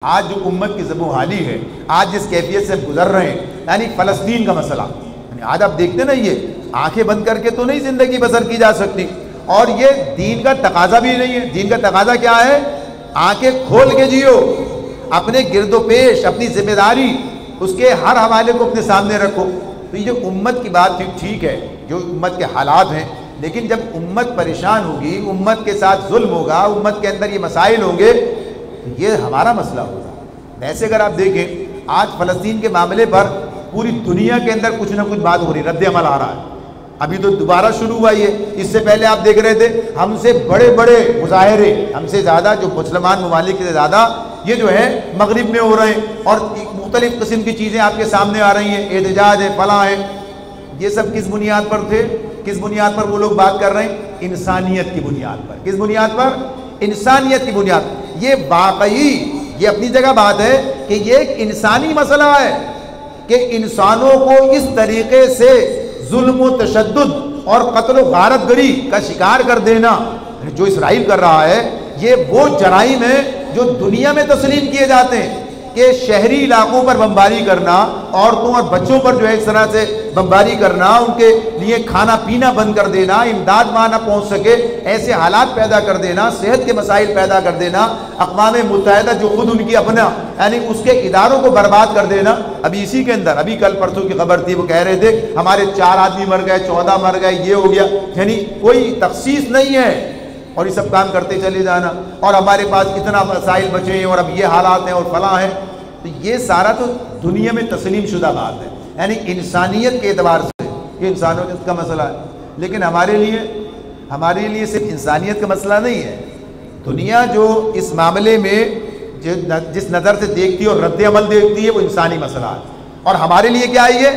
आज जो उम्मत की ज़बो हाली है, आज जिस कैफियत से हम गुजर रहे हैं, यानी फ़लस्तीन का मसला, आज आप देखते ना, ये आंखें बंद करके तो नहीं ज़िंदगी बसर की जा सकती, और ये दीन का तकाजा भी नहीं है। दीन का तकाजा क्या है? आंखें खोल के जियो, अपने गिरदो पेश, अपनी जिम्मेदारी, उसके हर हवाले को अपने सामने रखो। तो ये जो उम्मत की बात थी, ठीक है, जो उम्मत के हालात हैं, लेकिन जब उम्मत परेशान होगी, उम्मत के साथ जुल्म होगा, उम्मत के अंदर ये मसाइल होंगे, तो ये हमारा मसला होगा। वैसे अगर आप देखें, आज फ़लस्तीन के मामले पर पूरी दुनिया के अंदर कुछ ना कुछ बात हो रही, रद्द अमल आ रहा है। अभी तो दोबारा शुरू हुआ ये, इससे पहले आप देख रहे थे हमसे बड़े बड़े मुजाहरे, हमसे ज़्यादा जो मुसलमान ममालिक से ज़्यादा ये जो है मगरिब में हो रहे हैं, और मुख्तलिफ़ किस्म की चीज़ें आपके सामने आ रही हैं, एहतजाज है, फलां है। ये सब किस बुनियाद पर थे? किस बुनियाद पर वो लोग बात कर रहे हैं? इंसानियत की बुनियाद पर। किस बुनियाद पर? इंसानियत की बुनियाद। ये वाकई ये अपनी जगह बात है कि ये एक इंसानी मसला है कि इंसानों को इस तरीके से जुल्म व तशद्दुद और कत्ल व गारतगरी का शिकार कर देना जो इसराइल कर रहा है, ये वो जराइम है जो दुनिया में तस्लीम किए जाते हैं कि शहरी इलाकों पर बमबारी करना, औरतों और बच्चों पर जो है इस तरह से बमबारी करना, उनके लिए खाना पीना बंद कर देना, इमदाद वहाँ ना पहुँच सके, ऐसे हालात पैदा कर देना, सेहत के मसाइल पैदा कर देना, अक़वाम मुत्तहिदा जो खुद उनकी अपना यानी उसके इदारों को बर्बाद कर देना। अभी इसी के अंदर अभी कल परसों की खबर थी, वो कह रहे थे हमारे 4 आदमी मर गए, 14 मर गए, ये हो गया, यानी कोई तखसीस नहीं है, और ये सब काम करते चले जाना, और हमारे पास इतना मसाइल बचे हैं, और अब ये हालात हैं, और फलां है। तो ये सारा तो दुनिया में तस्लीम शुदा बात है, यानी इंसानियत के एतबार से ये इंसानियत का मसला है। लेकिन हमारे लिए सिर्फ इंसानियत का मसला नहीं है। दुनिया जो इस मामले में जिस नज़र से देखती है और रद्द अमल देखती है, वो इंसानी मसला है। और हमारे लिए क्या है?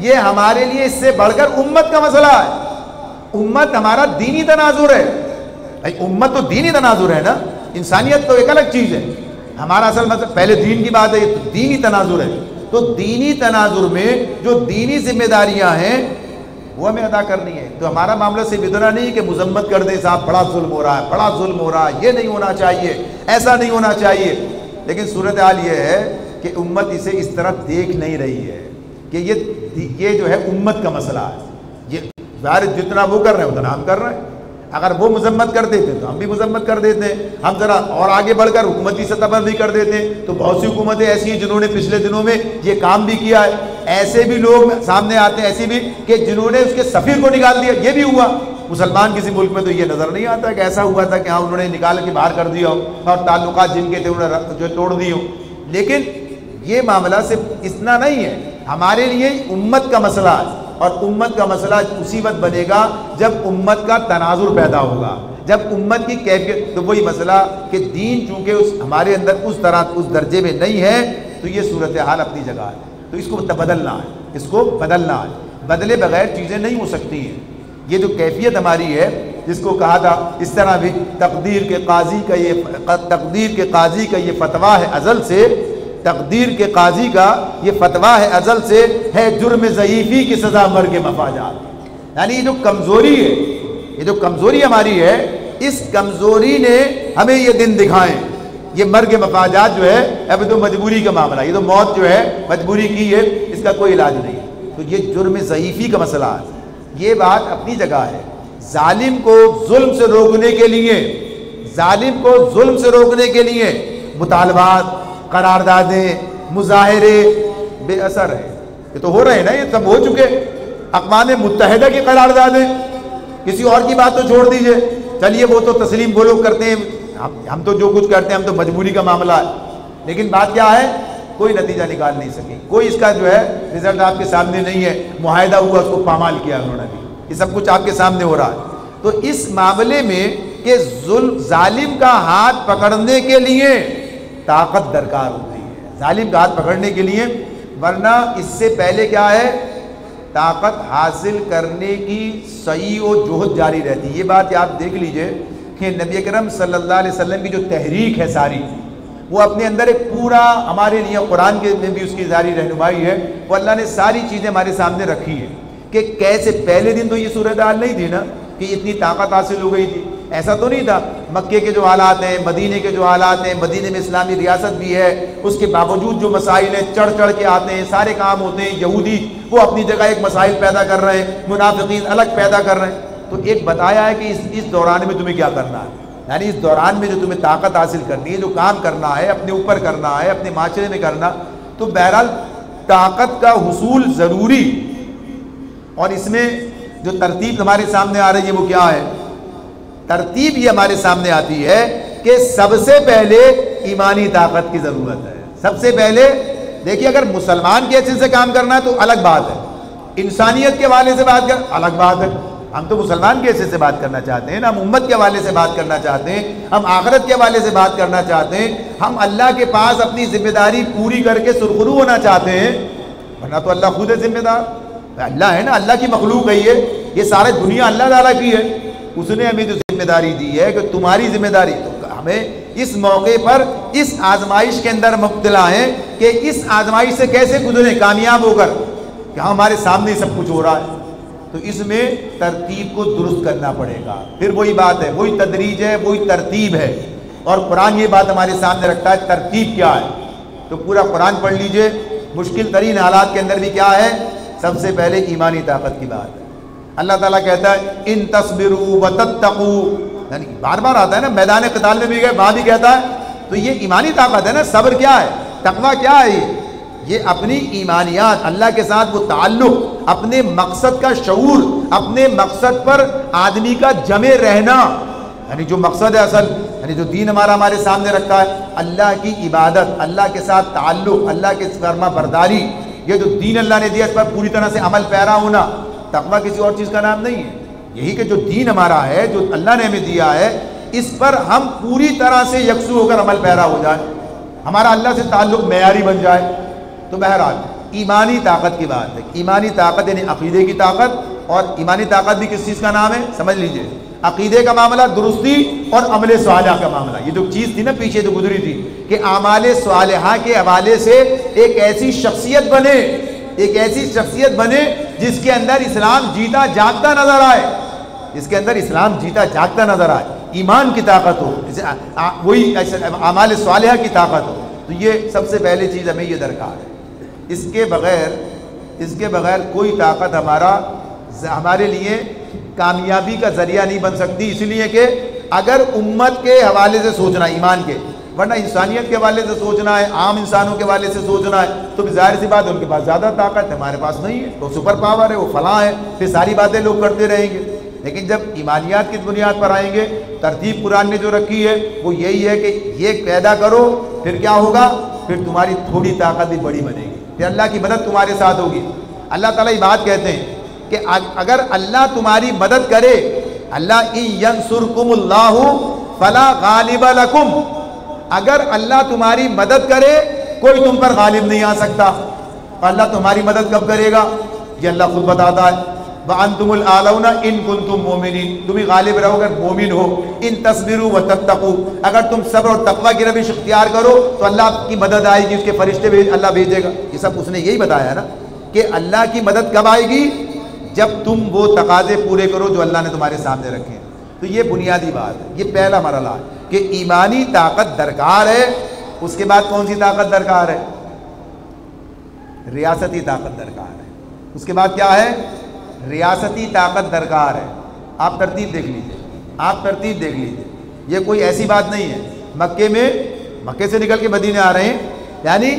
ये हमारे लिए इससे बढ़कर उम्मत का मसला है। उम्मत हमारा दीनी तनाजुर है। भाई उम्मत तो दीनी तनाजुर है ना, इंसानियत तो एक अलग चीज़ है। हमारा असल मतलब पहले दीन की बात है, ये तो दीनी तनाजुर है। तो दीनी तनाजुर में जो दीनी जिम्मेदारियां हैं वो हमें अदा करनी है। तो हमारा मामला सिर्फ इतना नहीं कि मुजम्मत कर दे साहब, बड़ा जुल्म हो रहा है, बड़ा जुल्म हो रहा है, ये नहीं होना चाहिए, ऐसा नहीं होना चाहिए। लेकिन सूरत हाल ये है कि उम्मत इसे इस तरह देख नहीं रही है कि ये जो है उम्मत का मसला है। ये ज़ाहिर जितना वो कर रहे हैं उतना हम कर रहे हैं। अगर वो मुजम्मत कर देते तो हम भी मुजम्मत कर देते हैं। हम जरा और आगे बढ़कर हुकूमती सतह पर भी कर देते हैं। तो बहुत सी हुकूमतें ऐसी हैं जिन्होंने पिछले दिनों में ये काम भी किया है। ऐसे भी लोग सामने आते हैं, ऐसे भी कि जिन्होंने उसके सफ़ीर को निकाल दिया, ये भी हुआ। मुसलमान किसी मुल्क में तो ये नज़र नहीं आता कि ऐसा हुआ था कि हाँ उन्होंने निकाल के बाहर कर दिया हो और ताल्लुकात जिनके थे उन्होंने जो तोड़ दिए हो। लेकिन ये मामला सिर्फ इतना नहीं है, हमारे लिए उम्मत का मसला है। और उम्मत का मसला उसी वक्त बनेगा जब उम्मत का तनाजुर पैदा होगा, जब उम्मत की कैफियत। तो वही मसला कि दीन चूँकि हमारे अंदर उस तरह उस दर्जे में नहीं है, तो ये सूरत हाल अपनी जगह है। तो इसको बदलना है, इसको बदलना है। बदले बगैर चीज़ें नहीं हो सकती हैं। ये जो कैफियत हमारी है, जिसको कहा था इस तरह भी तकदीर के काजी का ये फतवा है अज़ल से, तकदीर के काजी का ये फतवा है अज़ल से, है जुर्म ज़ईफ़ी की सज़ा मर्ग मफ़ाजात। यानी ये जो कमज़ोरी है, ये जो कमज़ोरी हमारी है, इस कमज़ोरी ने हमें ये दिन दिखाएं। ये मर्ग मफ़ाजात जो है अब तो मजबूरी का मामला, ये तो मौत जो है मजबूरी की है, इसका कोई इलाज नहीं है। तो ये जुर्म ज़ईफ़ी का मसला है, ये बात अपनी जगह है। जालिम को जुल्म से रोकने के लिए, जालिम को जुल्म से रोकने के लिए मुतालबात, करारदादें, मुजाहरे बेअसर है। ये तो हो रहे हैं ना, ये सब हो चुके। अक़वाम मुत्तहिदा की करारदादें, किसी और की बात तो छोड़ दीजिए, चलिए वो तो तस्लीम वो लोग करते हैं, हम तो जो कुछ करते हैं हम तो मजबूरी का मामला है। लेकिन बात क्या है? कोई नतीजा निकाल नहीं सके, कोई इसका जो है रिजल्ट आपके सामने नहीं है। मुआहिदा हुआ, उसको पामाल किया उन्होंने भी, ये सब कुछ आपके सामने हो रहा है। तो इस मामले में कि जालिम का हाथ पकड़ने के लिए ताकत दरकार होती है, जालिम का हाथ पकड़ने के लिए। वरना इससे पहले क्या है? ताकत हासिल करने की सही और जोहद जारी रहती है। ये बात आप देख लीजिए कि नबी अकरम सल्लल्लाहु अलैहि वसल्लम की जो तहरीक है सारी, वो अपने अंदर एक पूरा हमारे लिए कुरान के में भी उसकी जारी रहनुमाई है। वो अल्लाह ने सारी चीज़ें हमारे सामने रखी है कि कैसे पहले दिन तो ये सूरत हाल नहीं थी ना कि इतनी ताकत हासिल हो गई थी, ऐसा तो नहीं था। मक्के के जो हालात हैं, मदीने के जो हालात हैं, मदीने में इस्लामी रियासत भी है, उसके बावजूद जो मसाइल हैं चढ़ चढ़ के आते हैं, सारे काम होते हैं। यहूदी वो अपनी जगह एक मसाइल पैदा कर रहे हैं, मुनाफिकीन अलग पैदा कर रहे हैं। तो एक बताया है कि इस दौरान में तुम्हें क्या करना है, यानी इस दौरान में जो तुम्हें ताकत हासिल करनी है, जो काम करना है, अपने ऊपर करना है, अपने माशरे में करना, तो बहरहाल ताकत का हुसूल ज़रूरी। और इसमें जो तरतीब हमारे सामने आ रही है वो क्या है? तरतीब ये हमारे सामने आती है कि सबसे पहले ईमानी ताकत की ज़रूरत है। सबसे पहले देखिए, अगर मुसलमान के हैसियत से काम करना है तो अलग बात है, इंसानियत के हवाले से बात कर अलग बात है। हम तो मुसलमान के हैसियत से बात करना चाहते हैं ना, हम उम्मत के हवाले से बात करना चाहते हैं, हम आखिरत के हवाले से बात करना चाहते हैं, हम अल्लाह के पास अपनी जिम्मेदारी पूरी करके सुरखरू होना चाहते हैं। वरना तो अल्लाह खुद है जिम्मेदार, अल्लाह है ना, अल्लाह की मखलूक है ये सारी दुनिया अल्लाह ताला की है। उसने हमें जो जिम्मेदारी दी है कि तुम्हारी जिम्मेदारी, तो हमें इस मौके पर इस आजमाइश के अंदर मुब्तला है कि इस आजमाइश से कैसे गुजरे कामयाब होकर, कि हमारे सामने सब कुछ हो रहा है। तो इसमें तरतीब को दुरुस्त करना पड़ेगा। फिर वही बात है, वही तदरीज है, वही तरतीब है। और कुरान ये बात हमारे सामने रखता है तरतीब क्या है। तो पूरा कुरान पढ़ लीजिए, मुश्किल तरीन हालात के अंदर भी क्या है, सबसे पहले ईमानी ताकत की बात है। अल्लाह ताला कहता है इन तस्बिरू व तत्तकू, यानी बार बार आता है ना, मैदान क़िताल में भी गए वहाँ भी कहता है। तो ये ईमानी ताकत है ना। सब्र क्या है, तकवा क्या है, ये अपनी ईमानियात, अल्लाह के साथ वो ताल्लुक, अपने मकसद का शऊर, अपने मकसद पर आदमी का जमे रहना, यानी जो मकसद है असल, यानी जो दीन हमारे सामने रखा है, अल्लाह की इबादत, अल्लाह के साथ ताल्लुक, अल्लाह की फरमा बरदारी, ये जो दीन अल्लाह ने दिया इस पर पूरी तरह से अमल पैरा होना। तकवा किसी और चीज़ का नाम नहीं है, यही कि जो दीन हमारा है, जो अल्लाह ने हमें दिया है, इस पर हम पूरी तरह से यकसू होकर अमल पैरा हो जाए, हमारा अल्लाह से ताल्लुक मेयारी बन जाए। तो बहरहाल ईमानी ताकत की बात है। ईमानी ताकत यानी अकीदे की ताकत, और ईमानी ताकत भी किस चीज़ का नाम है समझ लीजिए, अकीदे का मामला, दुरुस्ती और अमले स्वालिहा का मामला। ये जो चीज़ थी ना पीछे जो गुजरी थी कि आमाले स्वालिहा के हवाले से एक ऐसी शख्सियत बने, एक ऐसी शख्सियत बने जिसके अंदर इस्लाम जीता जागता नजर आए, जिसके अंदर इस्लाम जीता जागता नजर आए, ईमान की ताकत हो, वही आमाले स्वालिहा की ताकत हो। तो ये सबसे पहली चीज़ हमें ये दरकार है। इसके बगैर कोई ताकत हमारे लिए कामयाबी का जरिया नहीं बन सकती। इसलिए कि अगर उम्मत के हवाले से सोचना, ईमान के, वरना इंसानियत के हवाले से सोचना है, आम इंसानों के हवाले से सोचना है, तो जाहिर सी बात है उनके पास ज़्यादा ताकत है, हमारे पास नहीं है, तो सुपर पावर है, वो फलां है, फिर सारी बातें लोग करते रहेंगे। लेकिन जब ईमानियात की बुनियाद पर आएंगे, तरतीब कुरान ने जो रखी है वो यही है कि ये पैदा करो, फिर क्या होगा, फिर तुम्हारी थोड़ी ताकत भी बड़ी बनेगी, फिर अल्लाह की मदद तुम्हारे साथ होगी। अल्लाह ताला ये बात कहते हैं कि अगर अल्लाह तुम्हारी मदद करे, अल्लाह इन यंसुरकुमुल्लाहु फला गालिब लकुम, अगर अल्लाह तुम्हारी मदद करे कोई तुम पर गालिब नहीं आ सकता। अल्लाह तुम्हारी मदद कब करेगा, ये अल्लाह खुद बताता है, व अंतुमुल आलौना इन कुंतुम मोमिनीन, तुम ही गालिब रहो अगर मोमिन हो। इन तस्बिरू व तत्तकू, अगर तुम सब्र और तकवा की रविश इख्तियार करो तो अल्लाह की मदद आएगी, उसके फरिश्ते अल्लाह भेजेगा। ये सब उसने यही बताया है ना कि अल्लाह की मदद कब आएगी, जब तुम वो तकाजे पूरे करो जो अल्लाह ने तुम्हारे सामने रखे हैं। तो ये बुनियादी बात है, ये पहला मरहला है कि ईमानी ताकत दरकार है। उसके बाद कौन सी ताकत दरकार है, रियासती ताकत दरकार है। उसके बाद क्या है, रियासती ताकत दरकार है। आप तरतीब देख लीजिए, आप तरतीब देख लीजिए, ये कोई ऐसी बात नहीं है मक्के से निकल के मदीने आ रहे हैं, यानी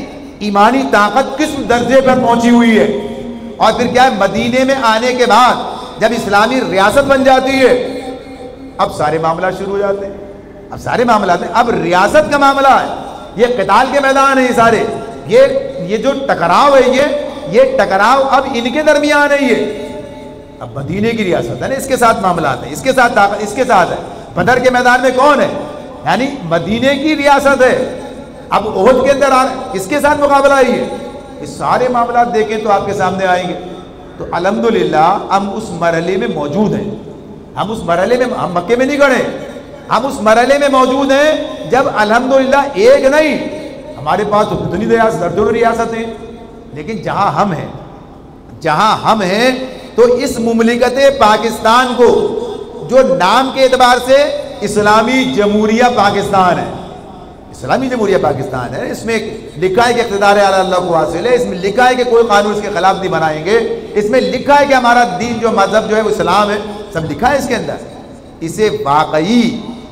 ईमानी ताकत किस दर्जे पर पहुंची हुई है। और फिर क्या है, मदीने में आने के बाद जब इस्लामी रियासत बन जाती है, अब सारे मामला शुरू हो जाते हैं, अब सारे मामला हैं, अब रियासत का मामला है, ये क़िताल के मैदान है, ये सारे ये जो टकराव है, ये टकराव अब इनके दरमियान है। ये अब मदीने की रियासत है ना, इसके साथ मामला है, इसके साथ है। बदर के मैदान में कौन है, यानी मदीने की रियासत है। अब ओहद के अंदर किसके साथ मुकाबला है, ये सारे मामला देखें तो आपके सामने आएंगे। तो अल्हम्दुलिल्लाह हम उस मरहले में मौजूद हैं, हम उस मरहले में, हम मक्के में नहीं खड़े, हम उस मरहले में मौजूद हैं जब अल्हम्दुलिल्लाह एक नहीं, हमारे पास तो कितनी दर्जनों रियासतें, लेकिन जहां हम हैं तो इस मुमलिकत पाकिस्तान को जो नाम के एतबार से इस्लामी जमहूरिया पाकिस्तान है, इस्लामी जमहूरिया पाकिस्तान है, इसमें लिखा है कि इक़्तिदार आला अल्लाह को हासिल है, इसमें लिखा है कि कोई कानून इसके खिलाफ नहीं बनाएंगे, इसमें लिखा है कि हमारा दीन जो मजहब जो है वो इस्लाम है, सब लिखा है इसके अंदर। इसे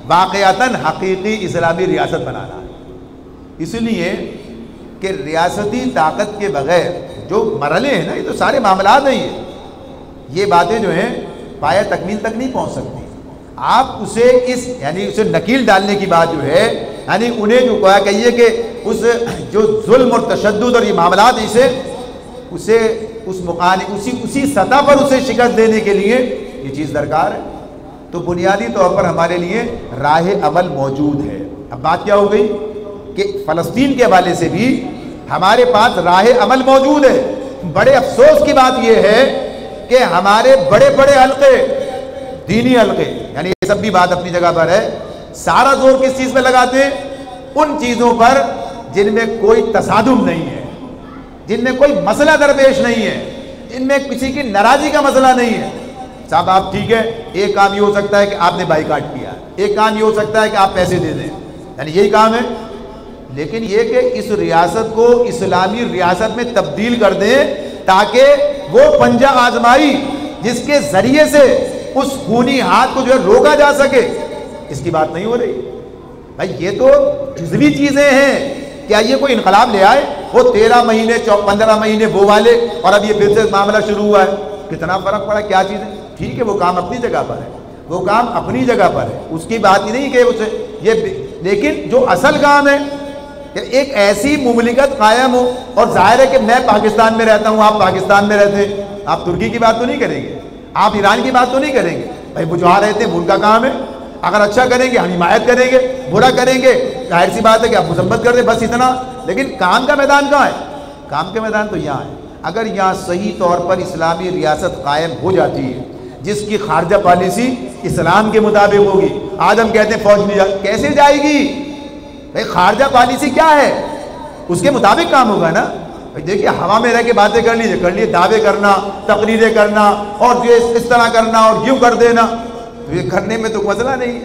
वाक़यातन हकीकी इस्लामी रियासत बनाना है। इसलिए कि रियासती ताकत के बगैर जो मरहले हैं ना, ये तो सारे मामला नहीं है, ये बातें जो हैं पाया तकमील तक नहीं पहुंच सकती। आप उसे इस यानी उसे नकील डालने की बात जो है, यानी उन्हें जो कहिए कि उस जो जुल्म और तशद्दुद और ये मामला इसे उसे उस मुकानी उसी सतह पर उसे शिकस्त देने के लिए ये चीज़ दरकार है। तो बुनियादी तौर पर हमारे लिए राह अमल मौजूद है। अब बात क्या हो गई कि फ़लस्तीन के हवाले से भी हमारे पास राह अमल मौजूद है। बड़े अफसोस की बात यह है कि हमारे बड़े बड़े हल्के, दीनी हल्के, यानी ये सब भी बात अपनी जगह पर है, सारा जोर किस चीज़ पे लगाते हैं? उन चीज़ों पर जिनमें कोई तसादुम नहीं है, जिनमें कोई मसला दरपेश नहीं है, जिनमें किसी की नाराज़गी का मसला नहीं है। साहब आप ठीक है, एक काम ये हो सकता है कि आपने बाइकाट किया, एक काम ये हो सकता है कि आप पैसे दे दें, यानी यही काम है। लेकिन ये कि इस रियासत को इस्लामी रियासत में तब्दील कर दें ताकि वो पंजा आजमाई जिसके ज़रिए से उस खूनी हाथ को जो है रोका जा सके, इसकी बात नहीं हो रही। भाई ये तो जुज़वी चीज़ें हैं, क्या ये कोई इनकलाब ले आए? वो 13 महीने 15 महीने वो वाले, और अब ये फिर से मामला शुरू हुआ है। कितना फ़र्क पड़ा? क्या चीज़ है? ठीक है, वो काम अपनी जगह पर है, वो काम अपनी जगह पर है, उसकी बात ही नहीं कि उसे ये, लेकिन जो असल काम है कि एक ऐसी मुमलिकत कायम हो। और जाहिर है कि मैं पाकिस्तान में रहता हूँ, आप पाकिस्तान में रहते हैं, आप तुर्की की बात तो नहीं करेंगे, आप ईरान की बात तो नहीं करेंगे। भाई वो जहाँ रहते हैं उनका काम है, अगर अच्छा करेंगे हम हिमायत करेंगे, बुरा करेंगे जाहिर सी बात है कि आप मुसम्मत कर दें, बस इतना। लेकिन काम का मैदान कहाँ है? काम का मैदान तो यहाँ है। अगर यहाँ सही तौर पर इस्लामी रियासत कायम हो जाती है जिसकी खारजा पॉलिसी इस्लाम के मुताबिक होगी, आज हम कहते हैं फौज नहीं कैसे जाएगी? भाई खारजा पॉलिसी क्या है, उसके मुताबिक काम होगा ना। भाई देखिए, हवा में रह के बातें कर लीजिए, दावे करना, तकरीरें करना और जो इस तरह करना और यूँ कर देना, तो ये करने में तो मसला नहीं है।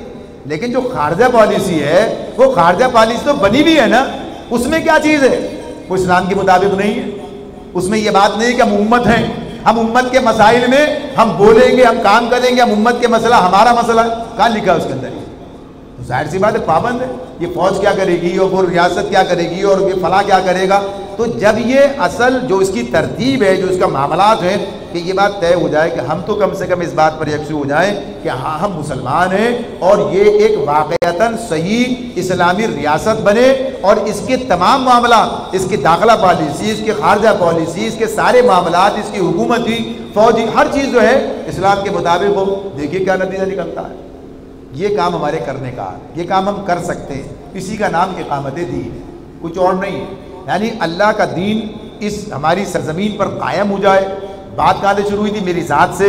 लेकिन जो खारजा पॉलिसी है वो खारजा पॉलिसी तो बनी भी है ना, उसमें क्या चीज़ है? वो इस्लाम के मुताबिक नहीं है। उसमें ये बात नहीं कि हम उम्मत हैं, हम उम्मत के मसाइल में हम बोलेंगे, हम काम करेंगे, हम उम्मत के मसला हमारा मसला है। कहाँ लिखा है उसके अंदर? तो जाहिर सी बात है पाबंद है। ये फौज क्या करेगी और वो रियासत क्या करेगी और ये फला क्या करेगा? तो जब ये असल जो इसकी तरतीब है, जो इसका मामलात है, कि ये बात तय हो जाए कि हम तो कम से कम इस बात पर यकसू हो जाएं कि हाँ हम मुसलमान हैं और ये एक वाक़यतन सही इस्लामी रियासत बने और इसके तमाम मामला, इसकी दाखिला पॉलिसी, इसकी खारजा पॉलिसी, इसके सारे मामलात, इसकी हुकूमती, फौजी, हर चीज़ जो है इस्लाम के मुताबिक हो। देखिए क्या नतीजा निकलता है। ये काम हमारे करने का है, ये काम हम कर सकते हैं। इसी का नाम इकामत दीन है, कुछ और नहीं है। यानी अल्लाह का दीन इस हमारी सरजमीन पर कायम हो जाए। बात कहाँ से शुरू हुई थी? मेरी ज़ात से,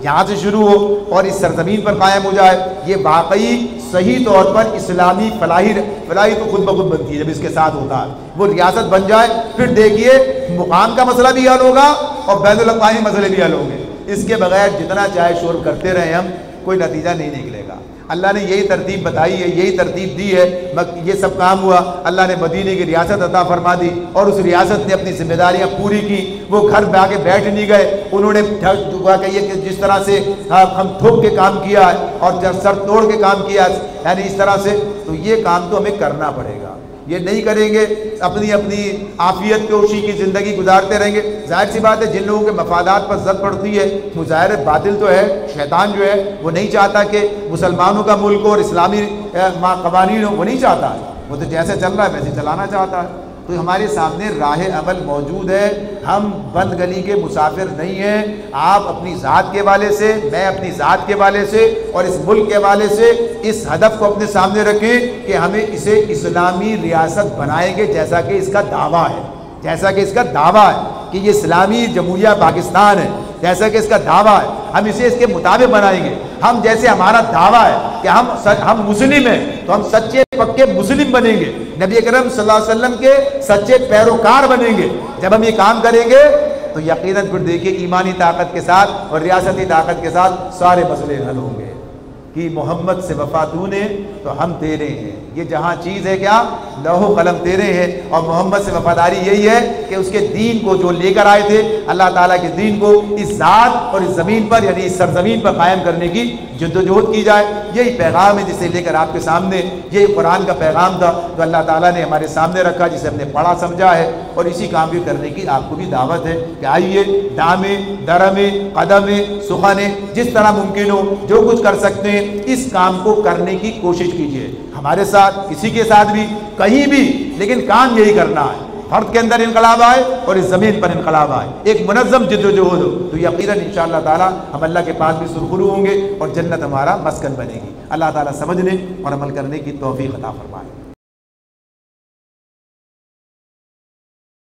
यहाँ से शुरू हो और इस सरजमीन पर कायम हो जाए। ये वाकई सही तौर पर इस्लामी फलाही तो खुद ब खुद बनती है जब इसके साथ होता है, वो रियासत बन जाए। फिर देखिए मुकाम का मसला भी हल होगा और बैनुल अक़वामी मसले भी हल होंगे। इसके बगैर जितना चाहे शोर करते रहे हम, कोई नतीजा नहीं निकलेगा। अल्लाह ने यही तरतीब बताई है, यही तरतीब दी है। ये सब काम हुआ, अल्लाह ने मदीने की रियासत अता फरमा दी और उस रियासत ने अपनी जिम्मेदारियां पूरी की। वो घर में आके बैठ नहीं गए, उन्होंने कहिए कि जिस तरह से हम ठोक के काम किया और सर तोड़ के काम किया, यानी इस तरह से, तो ये काम तो हमें करना पड़ेगा। ये नहीं करेंगे अपनी अपनी आफियत कोशी की ज़िंदगी गुजारते रहेंगे। जाहिर सी बात है जिन लोगों के मफादात पर जद पड़ती है, मुज़ाहिर बातिल तो है, शैतान जो है वो नहीं चाहता कि मुसलमानों का मुल्क और इस्लामी क़वानीन हो, वो नहीं चाहता। वो तो जैसे चल रहा है वैसे चलाना चाहता है। तो हमारे सामने राह अमल मौजूद है। हम बंद गली के मुसाफिर नहीं हैं। आप अपनी ज़ात के वाले से, मैं अपनी ज़ात के वाले से और इस मुल्क के वाले से इस हदफ को अपने सामने रखें कि हमें इसे इस्लामी रियासत बनाएंगे, जैसा कि इसका दावा है, जैसा कि इसका दावा है कि ये इस्लामी जमहूरिया पाकिस्तान है, जैसा कि इसका दावा है। हम इसे इसके मुताबिक बनाएंगे। हम जैसे हमारा दावा है कि हम मुस्लिम हैं, तो हम सच्चे पक्के मुस्लिम बनेंगे, नबी अकरम सल्लल्लाहु अलैहि वसल्लम के सच्चे पैरोकार बनेंगे। जब हम ये काम करेंगे तो यकीनन फिर देखिए ईमानी ताकत के साथ और रियासती ताकत के साथ सारे मसले हल होंगे। कि मोहम्मद से वफा तूने तो हम तेरे हैं। ये जहाँ चीज़ है क्या, लौह कलम तेरे हैं, और मोहम्मद से वफादारी यही है कि उसके दीन को जो लेकर आए थे, अल्लाह ताला के दीन को इस ज़ात और इस ज़मीन पर यानी इस सरजमीन पर कायम करने की जद्दोजहद की जाए। यही पैगाम है जिसे लेकर आपके सामने, यही कुरान का पैगाम था जो अल्लाह ताला ने हमारे सामने रखा, जिसे हमने पढ़ा समझा है, और इसी काम भी करने की आपको भी दावत है कि आइए दामे दरमे कदमे सुखाने, जिस तरह मुमकिन हो जो कुछ कर सकते हैं इस काम को करने की कोशिश कीजिए। हमारे साथ, किसी के साथ भी, कहीं भी, लेकिन काम यही करना है, फर्द के अंदर इनकलाब आए और इस ज़मीन पर इनकलाब आए, एक मुनज़्ज़म जिद्दोजहद हो, तो यकीनन इंशाअल्लाह ताला हम अल्लाह के पास भी सुरखरू होंगे और जन्नत हमारा मस्कन बनेगी। अल्लाह ताला समझने और अमल करने की तौफीक अता फरमाए।